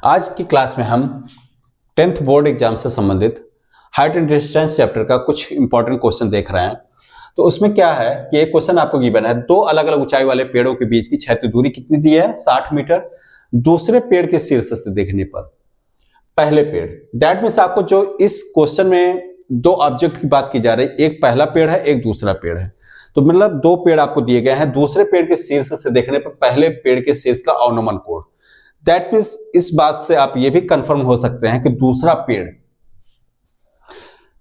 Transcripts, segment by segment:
आज की क्लास में हम 10th बोर्ड एग्जाम से संबंधित हाइट एंड डिस्टेंस चैप्टर का कुछ इंपॉर्टेंट क्वेश्चन देख रहे हैं। तो उसमें क्या है कि एक क्वेश्चन आपको गिवन है, दो अलग अलग ऊंचाई वाले पेड़ों के बीच की क्षैतिज दूरी कितनी दी है, 60 मीटर। दूसरे पेड़ के शीर्ष से देखने पर पहले पेड़, दैट मीन्स आपको जो इस क्वेश्चन में दो ऑब्जेक्ट की बात की जा रही है, एक पहला पेड़ है, एक दूसरा पेड़ है। तो मतलब दो पेड़ आपको दिए गए हैं, दूसरे पेड़ के शीर्ष से देखने पर पहले पेड़ के शीर्ष का अवनमन कोण। दैट मीन्स इस बात से आप ये भी कंफर्म हो सकते हैं कि दूसरा पेड़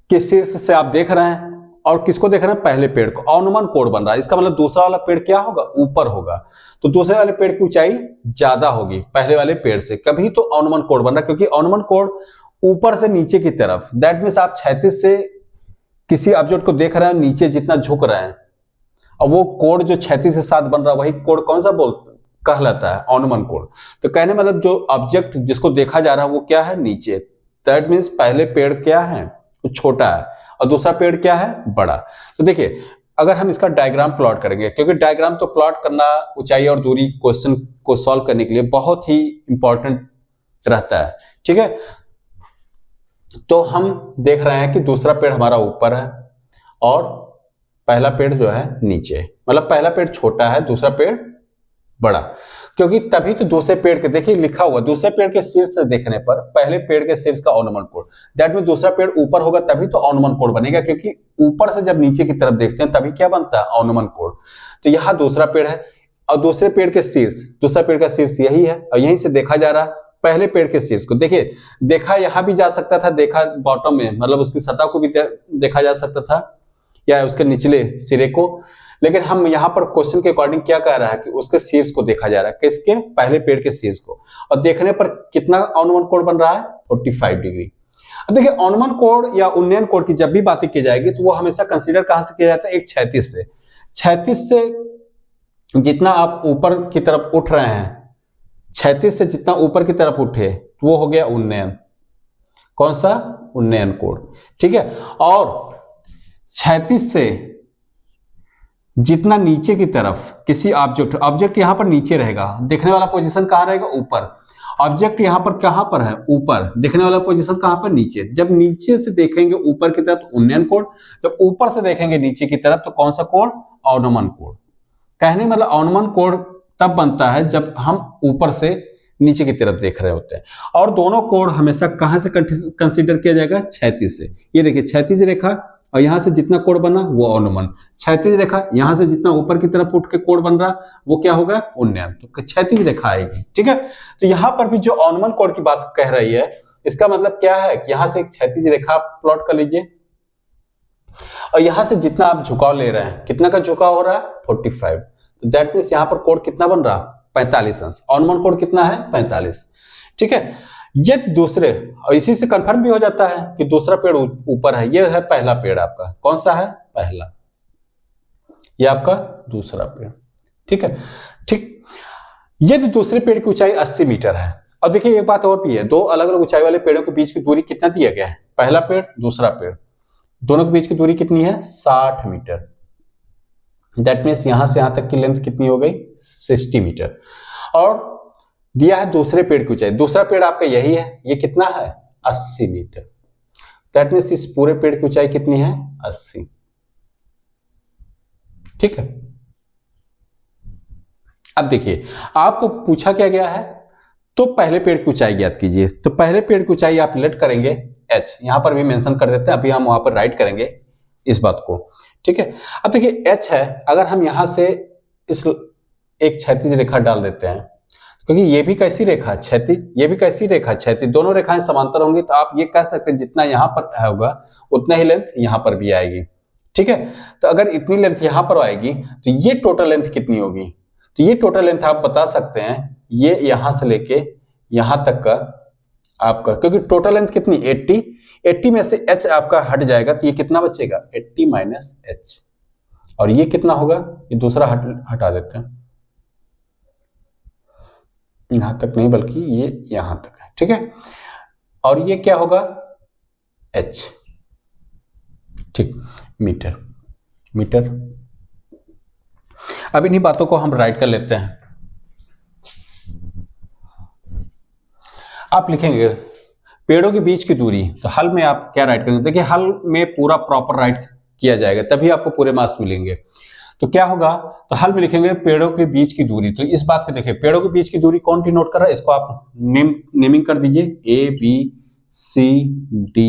के शीर्ष से आप देख रहे हैं और किसको देख रहे हैं, पहले पेड़ को। अवनमन कोण बन रहा है, इसका मतलब दूसरा वाला पेड़ क्या होगा, ऊपर होगा। तो दूसरे वाले पेड़ की ऊंचाई ज्यादा होगी पहले वाले पेड़ से, कभी तो अवनमन कोण बन रहा है, क्योंकि अवनमन कोण ऊपर से नीचे की तरफ। दैट मीन्स आप क्षैतिज से किसी ऑब्जेक्ट को देख रहे हैं, नीचे जितना झुक रहे हैं, और वो कोण जो क्षैतिज के साथ बन रहा है वही कोण कौन सा कहलाता है, अवनमन कोण। तो कहने मतलब जो ऑब्जेक्ट जिसको देखा जा रहा है वो क्या है, नीचे। दैट मीन्स पहले पेड़ क्या है, वो छोटा है, और दूसरा पेड़ क्या है, बड़ा। तो देखिए अगर हम इसका डायग्राम प्लॉट करेंगे, क्योंकि डायग्राम तो प्लॉट करना ऊंचाई और दूरी क्वेश्चन को सॉल्व करने के लिए बहुत ही इंपॉर्टेंट रहता है, ठीक है। तो हम देख रहे हैं कि दूसरा पेड़ हमारा ऊपर है और पहला पेड़ जो है नीचे, मतलब पहला पेड़ छोटा है, दूसरा पेड़ बड़ा। क्योंकि तभी तो दूसरे पेड़ के, देखिए लिखा हुआ, दूसरे पेड़ के शीर्ष से देखने पर पहले पेड़ के शीर्ष का अवनमन कोण। दैट मीन दूसरा पेड़ ऊपर होगा तभी तो अवनमन कोण बनेगा, क्योंकि ऊपर से जब नीचे की तरफ देखते हैं तभी क्या बनता है, अवनमन कोण। तो यहाँ दूसरा पेड़ है और दूसरे पेड़ के शीर्ष, दूसरा पेड़ का शीर्ष यही है और यहीं से देखा जा रहा है पहले पेड़ के शीर्ष को। देखिए देखा यहां भी जा सकता था, देखा बॉटम में, मतलब उसकी सतह को भी देखा जा सकता था या उसके निचले सिरे को, लेकिन हम यहाँ पर क्वेश्चन के अकॉर्डिंग क्या कह रहा है कि उसके शीर्ष को देखा जा रहा है, किसके, पहले पेड़ के शीर्ष को। और देखने पर कितना अवनमन कोण बन रहा है, 45 डिग्री। अब देखिए अवनमन कोण या उन्नयन कोण की जब भी बातें की जाएगी तो वो हमेशा कंसीडर कहां से किया जाता है, एक क्षैतिज से। क्षैतिज से जितना आप ऊपर की तरफ उठ रहे हैं, क्षैतिज से जितना ऊपर की तरफ उठे तो वो हो गया उन्नयन। कौन सा, उन्नयन कोण, ठीक है। और क्षैतिज से जितना नीचे की तरफ किसी ऑब्जेक्ट यहां पर नीचे रहेगा, देखने वाला पोजीशन कहां रहेगा, ऊपर। ऑब्जेक्ट यहां पर कहां पर है, ऊपर, देखने वाला पोजीशन कहां पर, नीचे। जब नीचे से देखेंगे ऊपर की तरफ तो उन्नयन कोण, जब ऊपर से देखेंगे नीचे की तरफ तो कौन सा कोण, अवनमन कोण। कहने मतलब अवनमन कोण तब बनता है जब हम ऊपर से नीचे की तरफ देख रहे होते हैं। और दोनों कोण हमेशा कहां से कंसीडर किया जाएगा, क्षैतिज से। ये देखिए क्षैतिज रेखा और यहां से जितना कोण बना वो अवनमन, क्षैतिज रेखा यहां से जितना ऊपर की तरफ उठ के कोण बन रहा वो क्या होगा, उन्नयन। तो क्षैतिज रेखा आएगी, ठीक है। तो यहां पर भी जो अवनमन कोण की बात कह रही है, इसका मतलब क्या है कि यहां से एक क्षैतिज रेखा प्लॉट कर लीजिए और यहां से जितना आप झुकाव ले रहे हैं, कितना का झुकाव हो रहा है, 45। तो दैट मीन्स यहां पर कोण कितना बन रहा, 45 अंश। अवनमन कोण कितना है, 45, ठीक है। यदि दूसरे, और इसी से कंफर्म भी हो जाता है कि दूसरा पेड़ ऊपर है, यह है पहला पेड़ आपका, कौन सा है, पहला, यह आपका दूसरा पेड़, ठीक है। ठीक, यदि दूसरे पेड़ की ऊंचाई 80 मीटर है, और देखिए एक बात और भी है, दो अलग अलग ऊंचाई वाले पेड़ों के बीच की दूरी कितना दिया गया है, पहला पेड़ दूसरा पेड़, दोनों के बीच की दूरी कितनी है, 60 मीटर। दैट मीन्स यहां से यहां तक की लेंथ कितनी हो गई, 60 मीटर। और दिया है दूसरे पेड़ की ऊंचाई, दूसरा पेड़ आपका यही है, ये कितना है, 80 मीटर। दैट मीन्स इस पूरे पेड़ की ऊंचाई कितनी है, 80, ठीक है। अब देखिए आपको पूछा क्या गया है, तो पहले पेड़ की ऊंचाई ज्ञात कीजिए। तो पहले पेड़ की ऊंचाई आप लेट करेंगे h, यहां पर भी मेंशन कर देते हैं, अभी हम वहां पर राइट करेंगे इस बात को, ठीक है। अब देखिए h है, अगर हम यहां से इस एक क्षैतिज रेखा डाल देते हैं, क्योंकि ये भी कैसी रेखा, क्षैतिज, ये भी कैसी रेखा, क्षैतिज, दोनों रेखाएं समांतर होंगी, तो आप ये कह सकते हैं जितना यहां पर होगा उतना ही लेंथ यहां पर भी आएगी, ठीक है। तो अगर इतनी लेंथ यहां पर आएगी तो ये टोटल लेंथ कितनी होगी, तो ये टोटल लेंथ आप बता सकते हैं, ये यहां से लेके यहां तक का आपका, क्योंकि टोटल लेंथ कितनी, 80 में से h आपका हट जाएगा तो ये कितना बचेगा, 80 माइनस h, और ये कितना होगा, ये दूसरा हटा देते हैं, यहां तक नहीं बल्कि ये यहां तक है, ठीक है। और ये क्या होगा, h, ठीक, मीटर, मीटर। अब इन्हीं बातों को हम राइट कर लेते हैं। आप लिखेंगे पेड़ों के बीच की दूरी, तो हल में आप क्या राइट करेंगे? देखिए हल में पूरा प्रॉपर राइट किया जाएगा तभी आपको पूरे मार्क्स मिलेंगे। तो क्या होगा, तो हल में लिखेंगे पेड़ों के बीच की दूरी। तो इस बात को देखिए, पेड़ों के बीच की दूरी कौन डिनोट कर रहा है, इसको आप नेमिंग कर दीजिए A B C D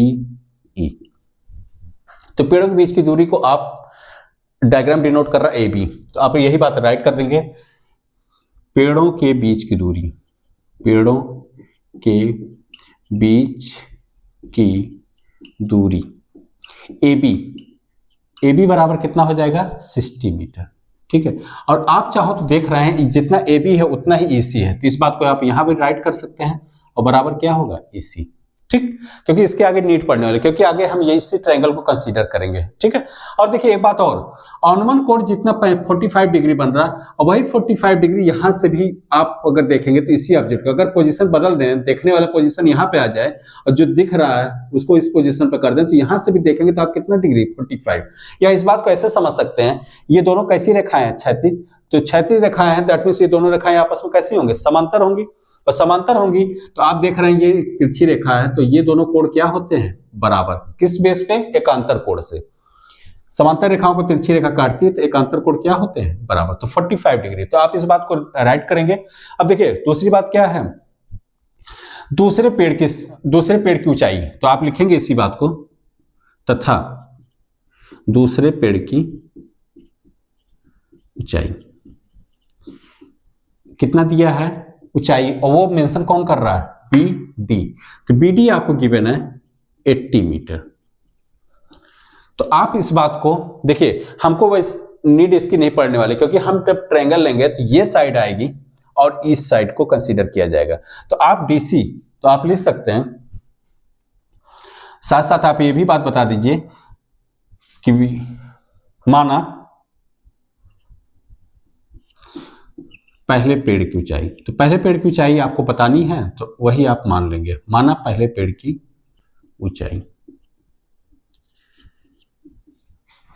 E। तो पेड़ों के बीच की दूरी को आप डायग्राम डिनोट कर रहा है AB, तो आप यही बात राइट कर देंगे, पेड़ों के बीच की दूरी, पेड़ों के बीच की दूरी AB बराबर कितना हो जाएगा 60 मीटर। ठीक है, और आप चाहो तो देख रहे हैं जितना AB है उतना ही EC है, तो इस बात को आप यहां भी राइट कर सकते हैं और बराबर क्या होगा EC। ठीक, क्योंकि इसके आगे नीट पढ़ने वाले, क्योंकि आगे हम ये इसी ट्रायंगल को कंसीडर करेंगे। ठीक है, और देखिए एक बात और, अनुमान कोण जितना 45 डिग्री बन रहा है और वही 45 डिग्री यहां से भी आप अगर देखेंगे तो इसी ऑब्जेक्ट का अगर पोजीशन बदल दें, देखने वाला पोजीशन यहां पे आ जाए और जो दिख रहा है उसको इस पोजीशन पे कर दें, तो यहां से भी देखेंगे तो आप कितना डिग्री 45। या इस बात को ऐसे समझ सकते हैं, ये दोनों कैसी रेखाएं हैं, क्षैतिज, तो क्षैतिज रेखाएं हैं, दैट मींस ये दोनों रेखाएं आपस में कैसी होंगी, समांतर होंगी, और समांतर होंगी तो आप देख रहे हैं ये तिरछी रेखा है, तो ये दोनों कोण क्या होते हैं, बराबर। किस बेस पे, एकांतर कोण से। समांतर रेखाओं को तिरछी रेखा काटती है तो एकांतर कोण क्या होते हैं, बराबर। तो 45 डिग्री, तो आप इस बात को राइट करेंगे। अब देखिए दूसरी बात क्या है, दूसरे पेड़ की ऊंचाई, तो आप लिखेंगे इसी बात को, तथा दूसरे पेड़ की ऊंचाई कितना दिया है, ऊंचाई, और वो मेंशन कौन कर रहा है, BD। तो BD आपको गिवन है 80 मीटर। तो आप इस बात को देखिए, हमको वैसे नीड इसकी नहीं पढ़ने वाले, क्योंकि हम जब ट्रायंगल लेंगे तो ये साइड आएगी और इस साइड को कंसीडर किया जाएगा। तो आप DC तो आप लिख सकते हैं, साथ साथ आप ये भी बात बता दीजिए कि माना पहले पेड़ की ऊंचाई, तो पहले पेड़ की ऊंचाई आपको बतानी है तो वही आप मान लेंगे, माना पहले पेड़ की ऊंचाई,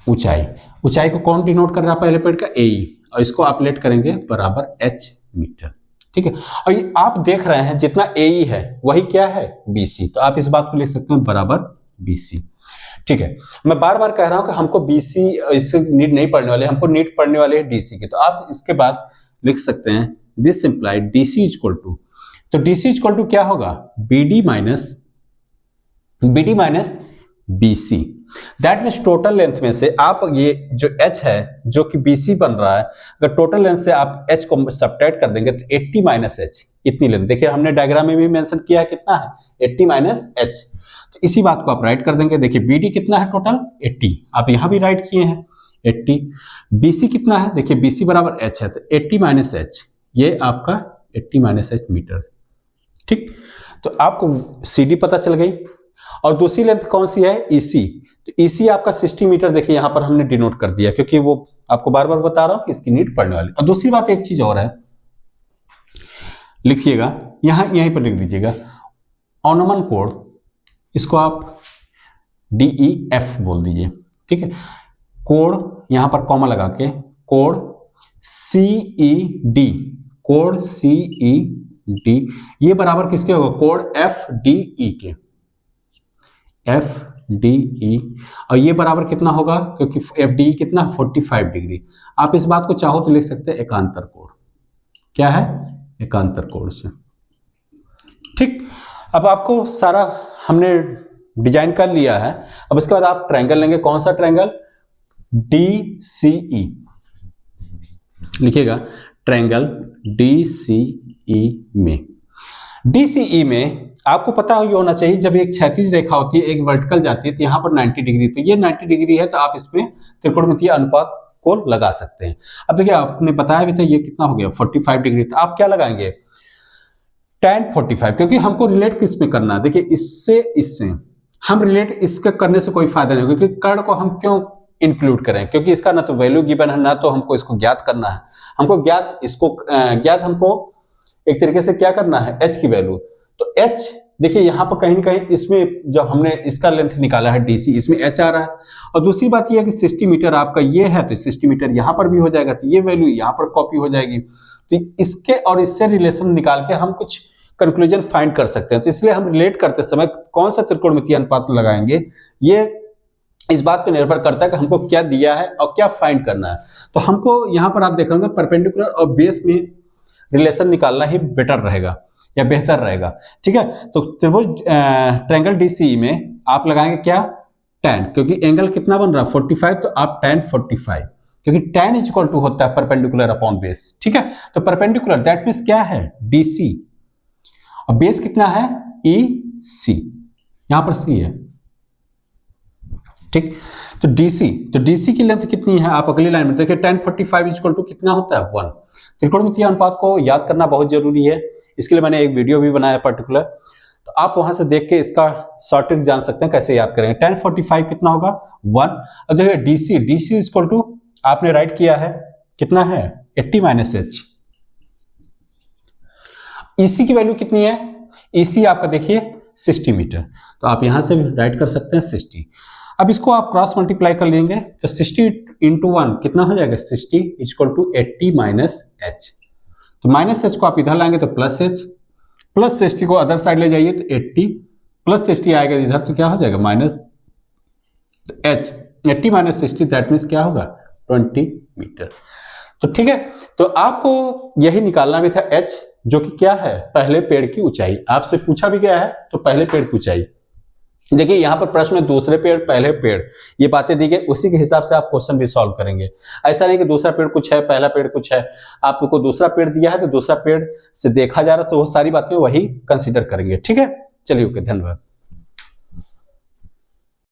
ऊंचाई को कौन डिनोट कर रहा है, पहले पेड़ का AE, और इसको आप लेट करेंगे बराबर H मीटर। ठीक है, और ये आप देख रहे हैं जितना AE है वही क्या है, BC, तो आप इस बात को लिख सकते हैं बराबर BC। ठीक है, मैं बार बार कह रहा हूं कि हमको BC इससे नीड नहीं पढ़ने वाले, हमको नीड पढ़ने वाले है DC की। तो आप इसके बाद लिख सकते हैं this implied DC equal to, तो DC इक्वल टू क्या होगा, BD minus BC। That means total length में से आप ये जो H है जो कि BC बन रहा है, अगर टोटल लेंथ से आप H को सब्ट्रैक्ट कर देंगे तो 80 माइनस H, इतनी लेंथ। देखिए हमने डायग्राम में भी मेंशन किया है कितना है, 80 माइनस H। तो इसी बात को आप राइट कर देंगे। देखिए BD कितना है टोटल 80, आप यहां भी राइट किए हैं 80। BC कितना है, देखिए BC बराबर H है, तो 80 माइनस H, ये आपका 80 माइनस H मीटर। ठीक, तो आपको CD पता चल गई, और दूसरी लेंथ कौन सी है, EC। तो EC आपका 60 मीटर, देखिए यहां पर हमने डिनोट कर दिया, क्योंकि वो आपको बार बार बता रहा हूं कि इसकी नीड पढ़ने वाली। और दूसरी बात एक चीज और है, लिखिएगा यहीं पर लिख दीजिएगा, अनुमान कोण, इसको आप DEF बोल दीजिए। ठीक है, कोण यहां पर कॉमा लगा के, कोण CED, कोण CED ये बराबर किसके होगा, कोण FDE के, FDE, और ये बराबर कितना होगा, क्योंकि FDE कितना 45 डिग्री। आप इस बात को चाहो तो लिख सकते हैं एकांतर कोण, क्या है, एकांतर कोण से। ठीक, अब आपको सारा हमने डिजाइन कर लिया है, अब इसके बाद आप ट्रायंगल लेंगे, कौन सा ट्रायंगल, DCE लिखिएगा, ट्रायंगल DCE में, DCE में आपको पता ही होना चाहिए, जब एक क्षैतिज रेखा होती है एक वर्टिकल जाती है तो यहां पर 90 डिग्री, तो ये 90 डिग्री है, तो आप इसमें त्रिकोणमितीय अनुपात को लगा सकते हैं। अब देखिए आपने बताया भी था ये कितना हो गया 45 डिग्री, तो आप क्या लगाएंगे, tan 45, क्योंकि हमको रिलेट किस में करना है, देखिए इससे हम रिलेट इसके करने से कोई फायदा नहीं, क्योंकि कर्ण को हम क्यों इंक्लूड करें, क्योंकि इसका ना तो वैल्यू गिवन है, ना तो हमको इसको ज्ञात करना है, हमको ज्ञात हमको एक तरीके से क्या करना है, H की वैल्यू। तो H देखिए यहां पर कहीं ना कहीं इसमें जब हमने इसका लेंथ निकाला है DC, इसमें H आ रहा है, और दूसरी बात यह है कि 60 मीटर आपका ये है, तो 60 मीटर यहां पर भी हो जाएगा, तो ये वैल्यू यहां पर कॉपी हो जाएगी। तो इसके और इससे रिलेशन निकाल के हम कुछ कंक्लूजन फाइंड कर सकते हैं। तो इसलिए हम रिलेट करते समय कौन सा त्रिकोणमितीय अनुपात लगाएंगे, ये इस बात पे निर्भर करता है कि हमको क्या दिया है और क्या फाइंड करना है। तो हमको यहाँ पर आप देखेंगे परपेंडिकुलर और बेस में रिलेशन निकालना ही बेटर रहेगा या बेहतर रहेगा। ठीक है, तो त्रिभुज ट्रायंगल डीसी में आप लगाएंगे क्या, tan, क्योंकि एंगल कितना बन रहा है 45, तो आप tan 45, क्योंकि tan इज इक्वल टू होता है परपेंडिकुलर अपॉन बेस। ठीक है, तो परपेंडिकुलर दैट मींस क्या है DC, और बेस कितना है EC, यहां पर C है। ठीक, तो DC की लेंथ कितनी है, आप अगली लाइन में देखिए tan 45 इज इक्वल टू कितना होता है 1। त्रिकोणमितीय अनुपात को याद करना बहुत जरूरी है, इसके लिए मैंने एक वीडियो भी बनाया पर्टिकुलर, तो आप वहां से देख के इसका शॉर्ट ट्रिक जान सकते हैं कैसे याद करेंगे। tan 45 कितना होगा 1, और देखिए DC इज इक्वल टू आपने राइट किया है कितना है 80 माइनस h। EC की वैल्यू कितनी है, EC आपका देखिए 60 मीटर, तो आप यहां से भी राइट कर सकते हैं 60। अब इसको आप क्रॉस मल्टीप्लाई कर लेंगे तो 60 इंटू 1 कितना हो जाएगा 60 इक्वल टू 80 माइनस h। तो माइनस h को आप इधर लाएंगे तो प्लस h, प्लस 60 को अदर साइड ले जाइए तो 80, प्लस 60 आएगा इधर तो क्या हो जाएगा minus h। 80 minus 60 that means क्या होगा 20 मीटर। तो ठीक है, तो आपको यही निकालना भी था h, जो कि क्या है पहले पेड़ की ऊंचाई। आपसे पूछा भी गया है तो पहले पेड़ की ऊंचाई। देखिए यहाँ पर प्रश्न में दूसरे पेड़ पहले पेड़ ये बातें दी गई, उसी के हिसाब से आप क्वेश्चन भी सॉल्व करेंगे। ऐसा नहीं कि दूसरा पेड़ कुछ है पहला पेड़ कुछ है, आपको दूसरा पेड़ दिया है तो दूसरा पेड़ से देखा जा रहा है तो वो सारी बातें वही कंसीडर करेंगे। ठीक है, चलिए ओके, धन्यवाद।